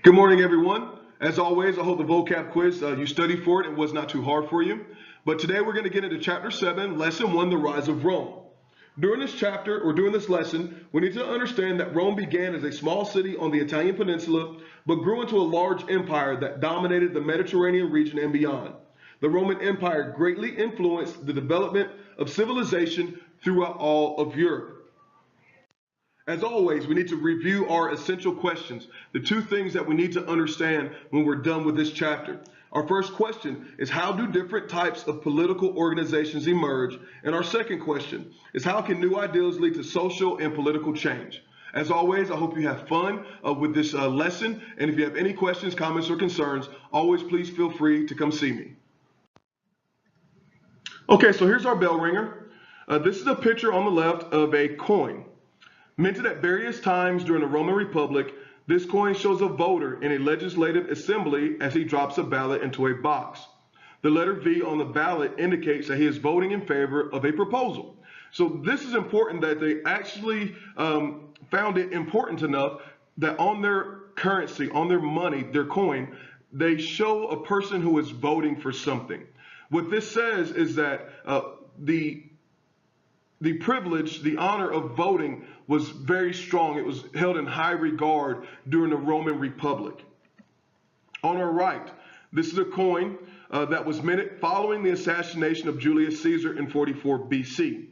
Good morning, everyone. As always, I hope the vocab quiz, you studied for it and was not too hard for you. But today we're going to get into chapter 7, lesson 1, the rise of Rome. During this chapter, or during this lesson, we need to understand that Rome began as a small city on the Italian peninsula, but grew into a large empire that dominated the Mediterranean region and beyond. The Roman Empire greatly influenced the development of civilization throughout all of Europe. As always, we need to review our essential questions, the two things that we need to understand when we're done with this chapter. Our first question is, how do different types of political organizations emerge? And our second question is, how can new ideals lead to social and political change? As always, I hope you have fun with this lesson. And if you have any questions, comments, or concerns, always please feel free to come see me. Okay, so here's our bell ringer. This is a picture on the left of a coin. Minted at various times during the Roman Republic, this coin shows a voter in a legislative assembly as he drops a ballot into a box. The letter V on the ballot indicates that he is voting in favor of a proposal. So this is important that they actually found it important enough that on their currency, on their money, their coin, they show a person who is voting for something. What this says is that the privilege, the honor of voting was very strong. It was held in high regard during the Roman Republic. On our right, this is a coin that was minted following the assassination of Julius Caesar in 44 BC.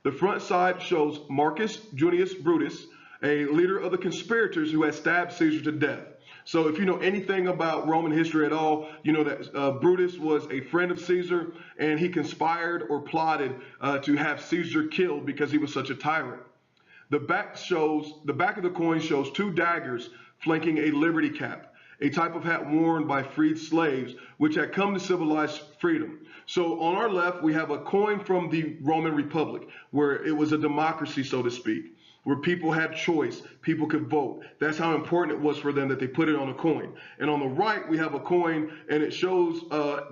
The front side shows Marcus Junius Brutus, a leader of the conspirators who had stabbed Caesar to death. So if you know anything about Roman history at all, you know that Brutus was a friend of Caesar, and he conspired or plotted to have Caesar killed because he was such a tyrant. The back of the coin shows two daggers flanking a liberty cap, a type of hat worn by freed slaves, which had come to symbolize freedom. So on our left, we have a coin from the Roman Republic, where it was a democracy, so to speak, where people had choice, people could vote. That's how important it was for them that they put it on a coin. And on the right, we have a coin, and it shows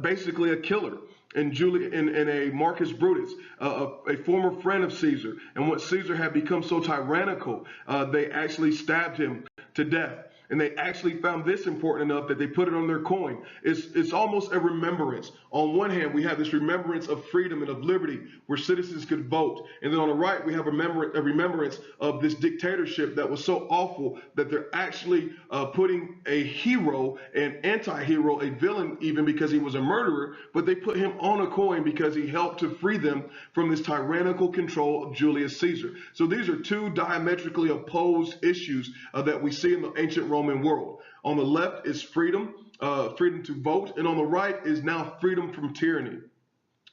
basically a killer in a Marcus Brutus, a former friend of Caesar. And when Caesar had become so tyrannical, they actually stabbed him to death. And they actually found this important enough that they put it on their coin. It's almost a remembrance. On one hand, we have this remembrance of freedom and of liberty where citizens could vote. And then on the right, we have a remembrance of this dictatorship that was so awful that they're actually putting a hero, an anti-hero, a villain even because he was a murderer, but they put him on a coin because he helped to free them from this tyrannical control of Julius Caesar. So these are two diametrically opposed issues that we see in the ancient Roman world. On the left is freedom, freedom to vote, and on the right is now freedom from tyranny.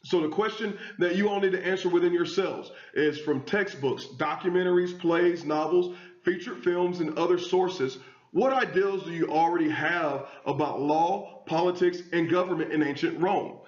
So the question that you all need to answer within yourselves is, from textbooks, documentaries, plays, novels, featured films, and other sources, what ideals do you already have about law, politics, and government in ancient Rome?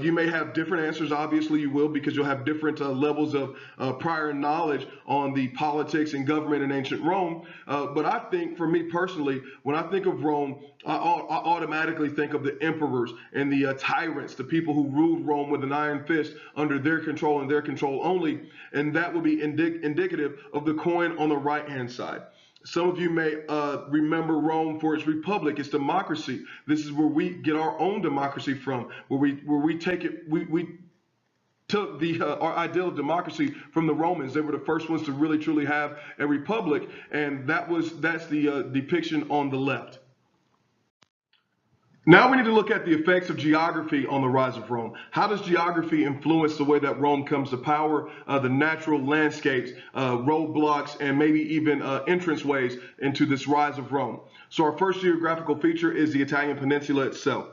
You may have different answers, obviously you will, because you'll have different levels of prior knowledge on the politics and government in ancient Rome. But I think, for me personally, when I think of Rome, I automatically think of the emperors and the tyrants, the people who ruled Rome with an iron fist under their control and their control only. And that would be indicative of the coin on the right-hand side. Some of you may remember Rome for its republic, its democracy. This is where we get our own democracy from, where we take it. We took our ideal of democracy from the Romans. They were the first ones to really truly have a republic, and that's the depiction on the left. Now we need to look at the effects of geography on the rise of Rome. How does geography influence the way that Rome comes to power, the natural landscapes, roadblocks, and maybe even entranceways into this rise of Rome? So our first geographical feature is the Italian peninsula itself.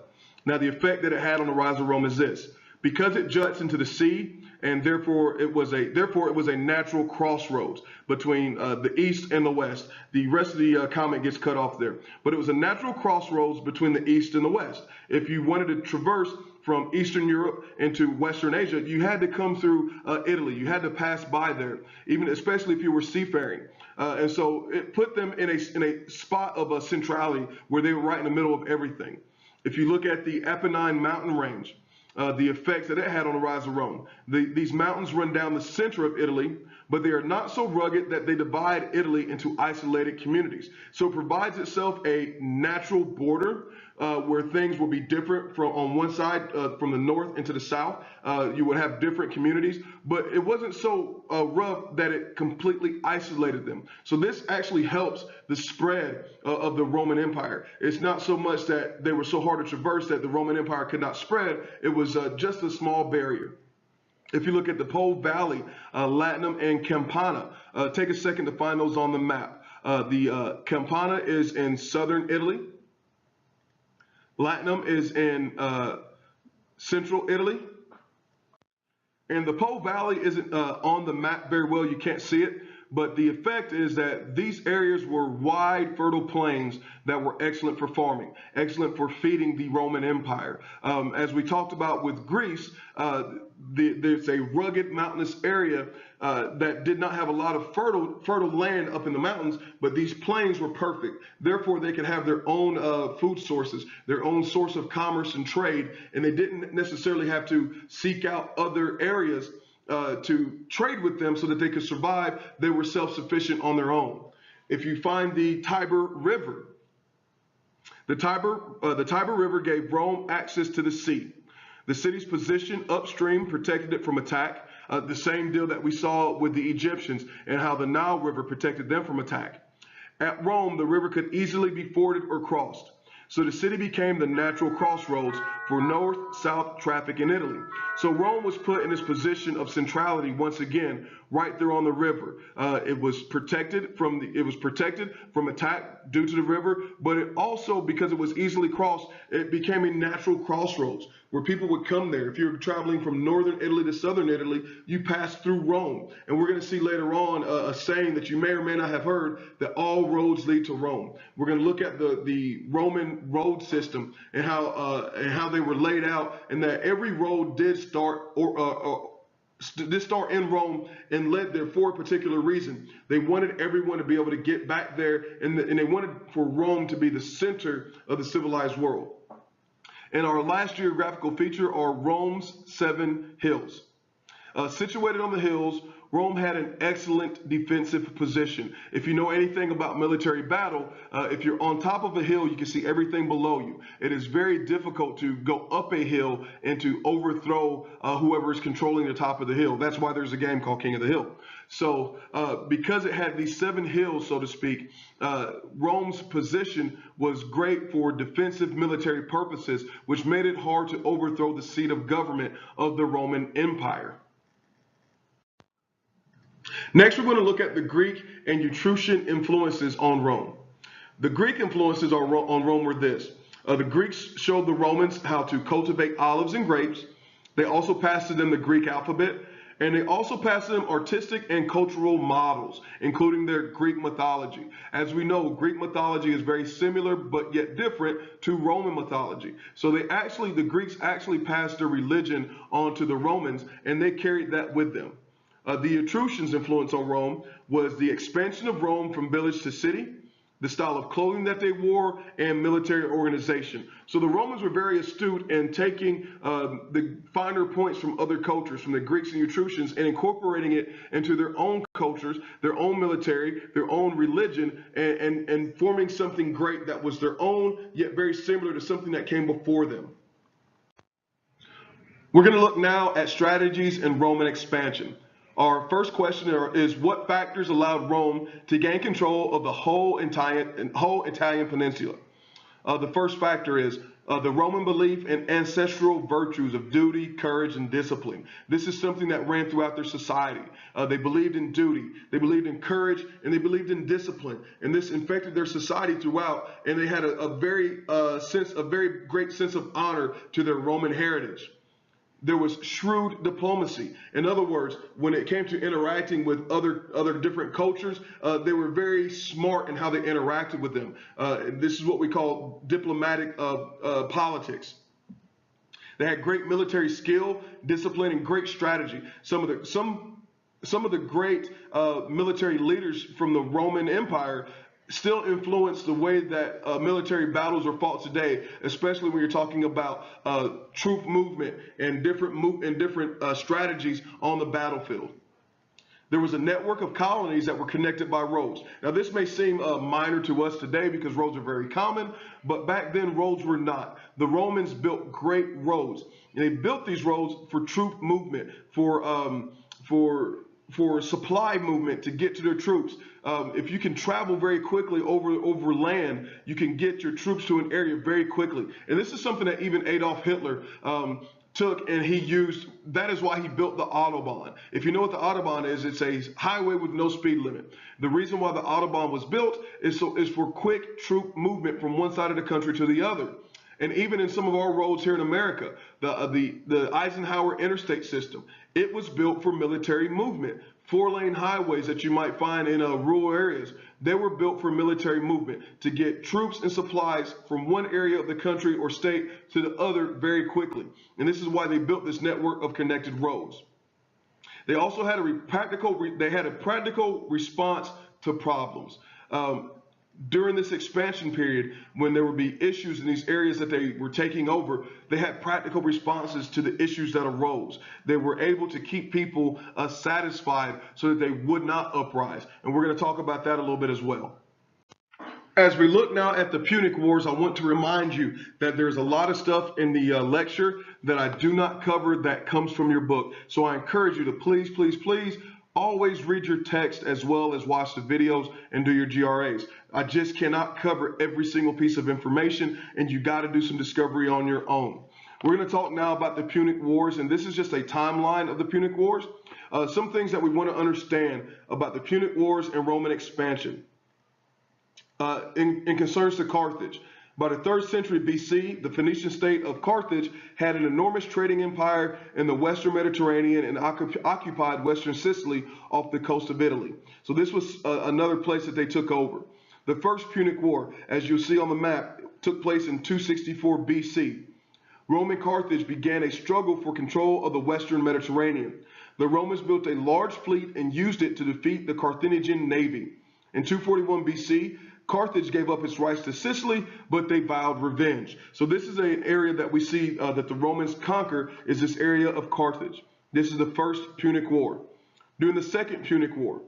Now the effect that it had on the rise of Rome is this: because it juts into the sea, and therefore it was a natural crossroads between the east and the west. The rest of the comment gets cut off there, but it was a natural crossroads between the east and the west. If you wanted to traverse from Eastern Europe into Western Asia, you had to come through Italy. You had to pass by there, even especially if you were seafaring. And so it put them in a spot of centrality where they were right in the middle of everything. If you look at the Apennine mountain range, the effects that it had on the rise of Rome. These mountains run down the center of Italy, but they are not so rugged that they divide Italy into isolated communities. So it provides itself a natural border where things will be different from on one side, from the north into the south. You would have different communities, but it wasn't so rough that it completely isolated them. So this actually helps the spread of the Roman Empire. It's not so much that they were so hard to traverse that the Roman Empire could not spread. It was just a small barrier. If you look at the Po Valley, Latinum, and Campania, take a second to find those on the map. The Campania is in southern Italy. Latinum is in central Italy. And the Po Valley isn't on the map very well. You can't see it. But the effect is that these areas were wide, fertile plains that were excellent for farming, excellent for feeding the Roman Empire. As we talked about with Greece, there's a rugged mountainous area that did not have a lot of fertile land up in the mountains, but these plains were perfect. Therefore, they could have their own food sources, their own source of commerce and trade, and they didn't necessarily have to seek out other areas to trade with them so that they could survive. They were self-sufficient on their own. If you find the Tiber River, the Tiber River gave Rome access to the sea. The city's position upstream protected it from attack. The same deal that we saw with the Egyptians and how the Nile River protected them from attack. At Rome, the river could easily be forded or crossed. So the city became the natural crossroads for north-south traffic in Italy. So Rome was put in this position of centrality once again, right there on the river. It was protected from attack due to the river, but it also, because it was easily crossed, it became a natural crossroads where people would come there. If you're traveling from northern Italy to southern Italy, you pass through Rome. And we're going to see later on a saying that you may or may not have heard, that all roads lead to Rome. We're going to look at the Roman road system and how they were laid out, and that every road did start in Rome and led there for a particular reason. They wanted everyone to be able to get back there, and they wanted for Rome to be the center of the civilized world. And our last geographical feature are Rome's 7 hills. Situated on the hills, Rome had an excellent defensive position. If you know anything about military battle, if you're on top of a hill, you can see everything below you. It is very difficult to go up a hill and to overthrow whoever is controlling the top of the hill. That's why there's a game called King of the Hill. So because it had these 7 hills, so to speak, Rome's position was great for defensive military purposes, which made it hard to overthrow the seat of government of the Roman Empire. Next, we're going to look at the Greek and Etruscan influences on Rome. The Greek influences on Rome were this. The Greeks showed the Romans how to cultivate olives and grapes. They also passed to them the Greek alphabet, and they also passed to them artistic and cultural models, including their Greek mythology. As we know, Greek mythology is very similar but yet different to Roman mythology. So the Greeks actually passed their religion on to the Romans, and they carried that with them. The Etruscans' influence on Rome was the expansion of Rome from village to city, the style of clothing that they wore, and military organization. So the Romans were very astute in taking the finer points from other cultures, from the Greeks and Etruscans, and incorporating it into their own cultures, their own military, their own religion, and forming something great that was their own, yet very similar to something that came before them. We're going to look now at strategies in Roman expansion. Our first question is, what factors allowed Rome to gain control of the whole Italian peninsula? The first factor is the Roman belief in ancestral virtues of duty, courage, and discipline. This is something that ran throughout their society. They believed in duty, they believed in courage, and they believed in discipline. And this infected their society throughout, and they had a very great sense of honor to their Roman heritage. There was shrewd diplomacy. In other words, when it came to interacting with other different cultures, they were very smart in how they interacted with them. This is what we call diplomatic politics. They had great military skill, discipline, and great strategy. Some of the great military leaders from the Roman Empire still influence the way that military battles are fought today, especially when you're talking about troop movement and different strategies on the battlefield. There was a network of colonies that were connected by roads. Now, this may seem minor to us today because roads are very common, but back then roads were not. The Romans built great roads, and they built these roads for troop movement, for supply movement to get to their troops. If you can travel very quickly over land, you can get your troops to an area very quickly. And this is something that even Adolf Hitler took, and he used. That is why he built the Autobahn. If you know what the Autobahn is, it's a highway with no speed limit. The reason why the Autobahn was built is for quick troop movement from one side of the country to the other. And even in some of our roads here in America, the Eisenhower interstate system, it was built for military movement. 4-lane highways that you might find in rural areas, they were built for military movement to get troops and supplies from one area of the country or state to the other very quickly. And this is why they built this network of connected roads. They also had a practical response to problems. During this expansion period, when there would be issues in these areas that they were taking over, they had practical responses to the issues that arose. They were able to keep people satisfied so that they would not uprise. And we're going to talk about that a little bit as well. As we look now at the Punic Wars, I want to remind you that there's a lot of stuff in the lecture that I do not cover that comes from your book. So I encourage you to please, please, please always read your text as well as watch the videos and do your GRAs. I just cannot cover every single piece of information, and you got to do some discovery on your own. We're going to talk now about the Punic Wars, and this is just a timeline of the Punic Wars. Some things that we want to understand about the Punic Wars and Roman expansion. In concerns to Carthage. By the 3rd century BC, the Phoenician state of Carthage had an enormous trading empire in the Western Mediterranean and occupied Western Sicily off the coast of Italy. So this was another place that they took over. The First Punic War, as you'll see on the map, took place in 264 BC. Roman Carthage began a struggle for control of the Western Mediterranean. The Romans built a large fleet and used it to defeat the Carthaginian navy. In 241 BC, Carthage gave up its rights to Sicily, but they vowed revenge. So this is an area that we see that the Romans conquer, is this area of Carthage. This is the First Punic War. During the Second Punic War,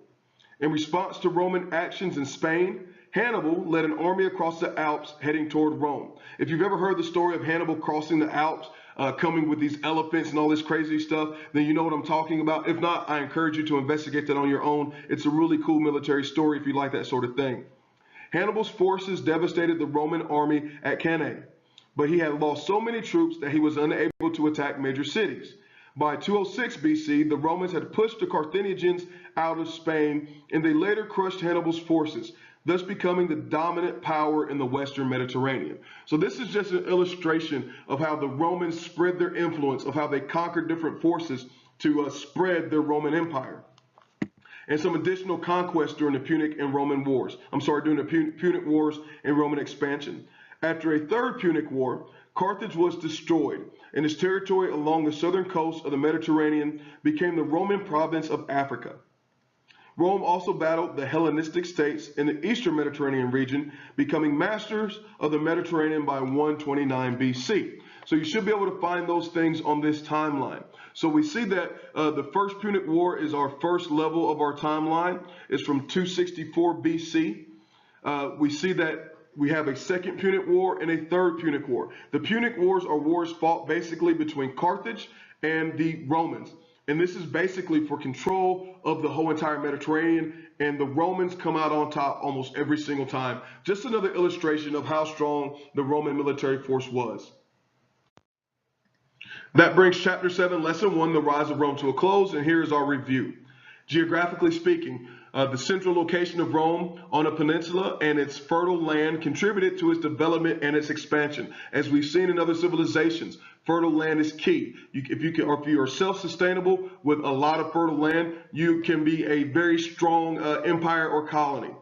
in response to Roman actions in Spain, Hannibal led an army across the Alps heading toward Rome. If you've ever heard the story of Hannibal crossing the Alps, coming with these elephants and all this crazy stuff, then you know what I'm talking about. If not, I encourage you to investigate that on your own. It's a really cool military story if you like that sort of thing. Hannibal's forces devastated the Roman army at Cannae, but he had lost so many troops that he was unable to attack major cities. By 206 BC, the Romans had pushed the Carthaginians out of Spain, and they later crushed Hannibal's forces, thus becoming the dominant power in the Western Mediterranean. So this is just an illustration of how the Romans spread their influence, of how they conquered different forces to spread their Roman Empire. And some additional conquests during the Punic and Roman Wars. During the Punic Wars and Roman expansion. After a third Punic War, Carthage was destroyed, and its territory along the southern coast of the Mediterranean became the Roman province of Africa. Rome also battled the Hellenistic states in the eastern Mediterranean region, becoming masters of the Mediterranean by 129 BC. So you should be able to find those things on this timeline. So we see that the First Punic War is our first level of our timeline. It's from 264 BC. We see that we have a Second Punic War and a Third Punic War. The Punic Wars are wars fought basically between Carthage and the Romans. And this is basically for control of the whole entire Mediterranean, and the Romans come out on top almost every single time. Just another illustration of how strong the Roman military force was. That brings chapter 7, lesson 1, the rise of Rome, to a close, and here is our review. Geographically speaking, the central location of Rome on a peninsula and its fertile land contributed to its development and its expansion. As we've seen in other civilizations, fertile land is key. If you are self-sustainable with a lot of fertile land, you can be a very strong empire or colony.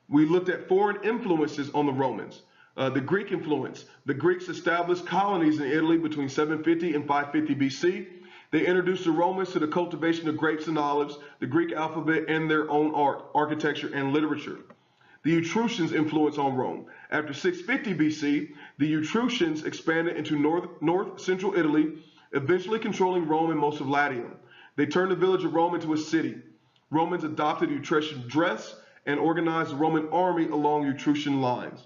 We looked at foreign influences on the Romans. The Greek influence. The Greeks established colonies in Italy between 750 and 550 BC. They introduced the Romans to the cultivation of grapes and olives, the Greek alphabet, and their own art, architecture, and literature. The Etruscans' influence on Rome. After 650 BC, the Etruscans expanded into north-central Italy, eventually controlling Rome and most of Latium. They turned the village of Rome into a city. Romans adopted Etruscan dress and organized the Roman army along Etruscan lines.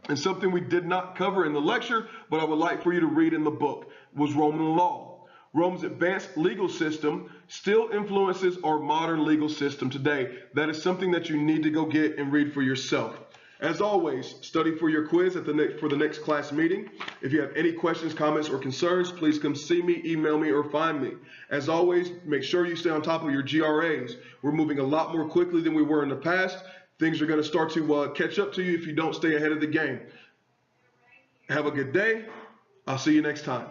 And something we did not cover in the lecture, but I would like for you to read in the book, was Roman law. Rome's advanced legal system still influences our modern legal system today. That is something that you need to go get and read for yourself. As always, study for your quiz for the next class meeting. If you have any questions, comments, or concerns, please come see me, email me, or find me. As always, make sure you stay on top of your GRAs. We're moving a lot more quickly than we were in the past. Things are going to start to catch up to you if you don't stay ahead of the game. Have a good day. I'll see you next time.